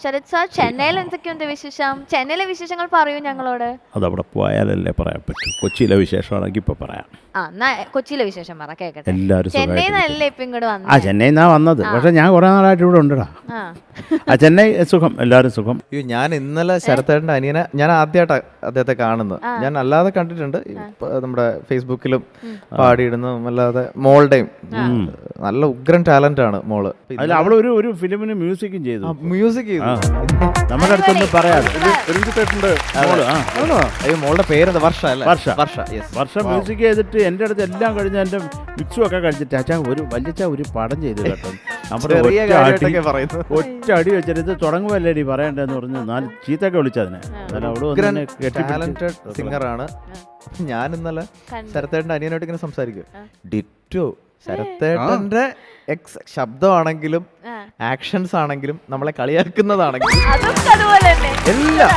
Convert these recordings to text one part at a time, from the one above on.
Sarath sir, ചെന്നൈയിൽ എന്തൊക്കെയുണ്ട് വിശേഷം? ചെന്നൈയിലെ വിശേഷങ്ങൾ പറയൂ ഞങ്ങളോട്. അതവിടെ പോയാലല്ലേ പറയാൻ പറ്റൂ. കൊച്ചിയിലെ വിശേഷമാണെങ്കിൽ ഇപ്പൊ പറയാം. എന്നാ കൊച്ചിയിലെ വിശേഷം പറ കേക്കട്ടെ. എല്ലാവരും ചെന്നൈന്നല്ലേ ഇപ്പൊ ഇങ്ങോട്ട് ആ വന്നത്? ചെന്നൈന്നാ വന്നത്. പക്ഷെ ഞാൻ കുറെ നാളായിട്ട് ഇവിടെ ഉണ്ടടാ. ചെന്നൈ സുഖം, എല്ലാവരും സുഖം. അയ്യോ, ഞാൻ ഇന്നലെ ശരത്തേട്ടൻ്റെ അനിയനെ ഞാൻ ആദ്യമായിട്ടാണ് അദ്ദേഹത്തെ കാണുന്നത്. ഞാൻ അല്ലാതെ കണ്ടിട്ടുണ്ട്, നമ്മുടെ ഫേസ്ബുക്കിലും പാടിയിടുന്നതും അല്ലാതെ. മോളുടെയും നല്ല ഉഗ്രൻ ടാലന്റ് ആണ് മോള്. അതിൽ അവൾ ഒരു ഫിലിമിന് മ്യൂസിക്കും ചെയ്തു. മ്യൂസിക് ചെയ്തു. നമ്മുടെ അടുത്തൊന്നും പറയാതെ. അയ്യോ, മോളുടെ പേരെന്താ? വർഷ അല്ലേ? വർഷ. yes. വർഷ മ്യൂസിക് ചെയ്തിട്ട് എൻ്റെ അടുത്ത് എല്ലാം കഴിഞ്ഞ് എൻ്റെ മിക്സും ഒക്കെ കഴിച്ചിട്ട് അച്ഛാ ഒരു പടം ചെയ്തു കേട്ടോ. നമ്മുടെ ഒറ്റ അടി വെച്ചിട്ട് ഇത് തുടങ്ങുമല്ലേടി പറയണ്ടെന്ന് പറഞ്ഞ് 4 ചീത്തൊക്കെ വിളിച്ചതിനെ. ടാലന്റഡ് സിംഗറാണ്. ഞാൻ ഇന്നലെ ശരത്തേട്ടൻ്റെ അനിയനായിട്ട് ഇങ്ങനെ സംസാരിക്കും. ഡിറ്റോ ശരത്തേട്ടന്റെ ശബ്ദമാണെങ്കിലും ആക്ഷൻസ് ആണെങ്കിലും നമ്മളെ കളിയാക്കുന്നതാണെങ്കിലും എല്ലാം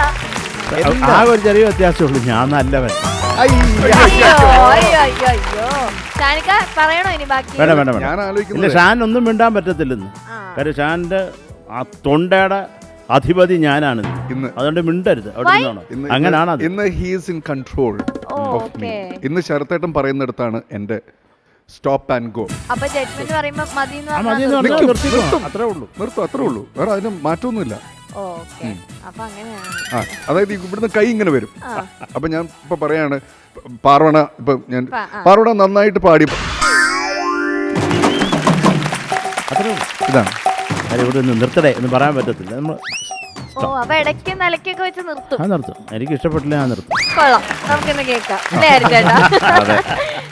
ആ ഒരു ചെറിയ വ്യത്യാസമുള്ളൂ. ഞാൻ നല്ലവൻ. ഇല്ല, ഷാൻ ഒന്നും മിണ്ടാൻ പറ്റത്തില്ലെന്ന്. കാര്യം ഷാന്റെ ആ തൊണ്ടയുടെ അധിപതി ഞാനാണ് ഇന്ന്. അതുകൊണ്ട് മിണ്ടരുത്. അങ്ങനെയാണ് ഇന്ന് he's in control of me. ഇന്ന് ശരത്തേട്ടൻ പറയുന്നിടത്താണ് എന്റെ സ്റ്റോപ്പ് ആൻഡ് ഗോ. അത്രേ ഉള്ളൂ. നിർത്തും, അത്രേ ഉള്ളൂ. വേറെ അതിന് മാറ്റമൊന്നുമില്ല. അതായത് ഇവിടുന്ന് കൈ ഇങ്ങനെ വരും. അപ്പൊ ഞാൻ ഇപ്പൊ പറയാണ്, പാർവണ നന്നായിട്ട് പാടി. ഇതാണ് ഇവിടെ നിർത്തടേ എന്ന് പറയാൻ പറ്റത്തില്ല. നമ്മൾ നിർത്തും. എനിക്ക് ഇഷ്ടപ്പെട്ടില്ല, ഞാൻ നിർത്തും. കൊള്ളാം, നമുക്കിന്ന് കേൾക്കാം.